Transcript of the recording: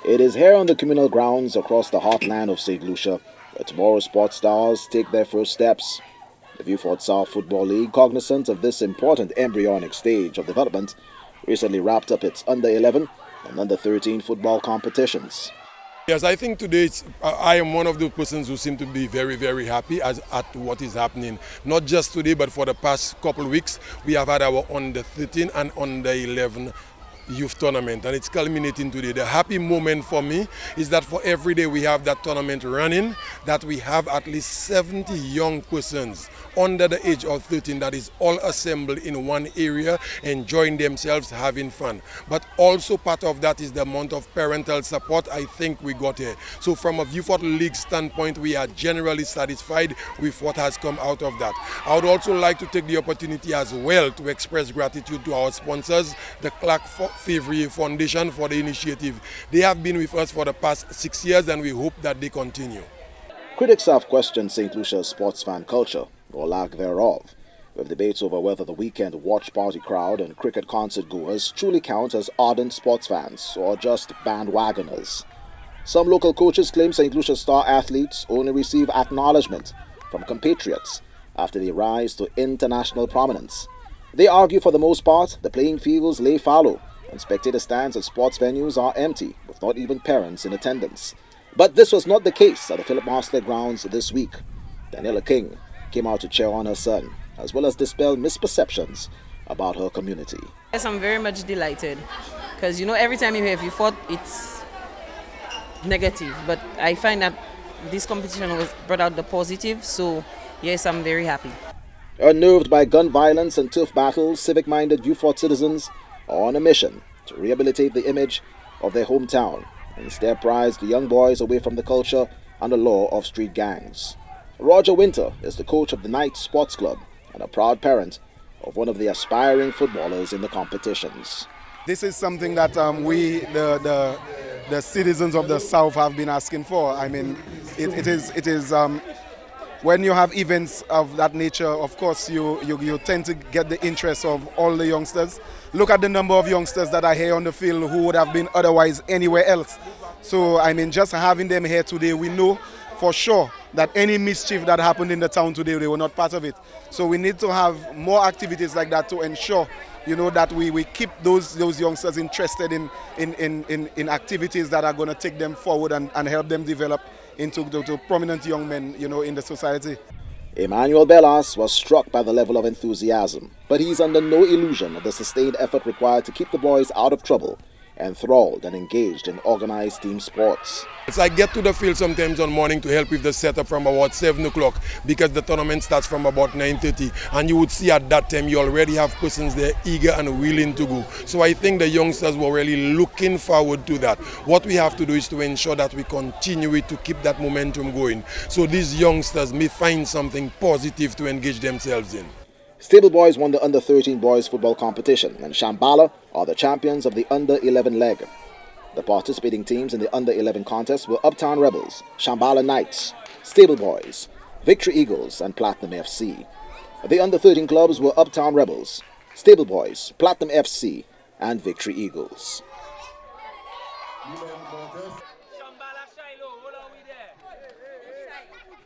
It is here on the communal grounds across the heartland of St. Lucia where tomorrow's sports stars take their first steps. The Vieux Fort South Football League, cognizant of this important embryonic stage of development, recently wrapped up its under-11 and under-13 football competitions. Yes, I think today I am one of the persons who seem to be very, very happy at what is happening. Not just today, but for the past couple of weeks, we have had our under-13 and under-11 youth tournament, and it's culminating today. The happy moment for me is that for every day we have that tournament running, that we have at least 70 young persons under the age of 13 that is all assembled in one area, enjoying themselves, having fun. But also part of that is the amount of parental support I think we got here. So from a Vieux Fort League standpoint, we are generally satisfied with what has come out of that. I would also like to take the opportunity as well to express gratitude to our sponsors, the Clark Favre Foundation, for the initiative. They have been with us for the past 6 years, and we hope that they continue. Critics have questioned St. Lucia's sports fan culture, or lack thereof, with debates over whether the weekend watch party crowd and cricket concert goers truly count as ardent sports fans or just bandwagoners. Some local coaches claim St. Lucia star athletes only receive acknowledgement from compatriots after they rise to international prominence. They argue for the most part the playing fields lay fallow and spectator stands at sports venues are empty, with not even parents in attendance. But this was not the case at the Philip Marsley grounds this week. Daniela King came out to cheer on her son, as well as dispel misperceptions about her community. Yes, I'm very much delighted, because every time you have Vieux Fort, it's negative, but I find that this competition was brought out the positive, so yes, I'm very happy. Unnerved by gun violence and tough battles, civic-minded Vieux Fort citizens are on a mission to rehabilitate the image of their hometown and steer prized young boys away from the culture and the law of street gangs. Roger Winter is the coach of the Knight Sports Club and a proud parent of one of the aspiring footballers in the competitions. This is something that we, the citizens of the South, have been asking for. I mean, it is when you have events of that nature, of course, you tend to get the interest of all the youngsters. Look at the number of youngsters that are here on the field who would have been otherwise anywhere else. So, I mean, just having them here today, we know for sure that any mischief that happened in the town today, they were not part of it. So we need to have more activities like that to ensure, that we keep those youngsters interested in activities that are going to take them forward and help them develop into prominent young men, in the society. Emmanuel Bellas was struck by the level of enthusiasm, but he's under no illusion of the sustained effort required to keep the boys out of trouble, enthralled and engaged in organized team sports. I get to the field sometimes on morning to help with the setup from about 7 o'clock, because the tournament starts from about 9:30, and you would see at that time you already have persons there eager and willing to go. So I think the youngsters were really looking forward to that. What we have to do is to ensure that we continue it to keep that momentum going, so these youngsters may find something positive to engage themselves in. Stable Boys won the under-13 boys football competition, and Shambhala are the champions of the under-11 leg. The participating teams in the under-11 contest were Uptown Rebels, Shambhala Knights, Stable Boys, Victory Eagles, and Platinum FC. The under-13 clubs were Uptown Rebels, Stable Boys, Platinum FC, and Victory Eagles.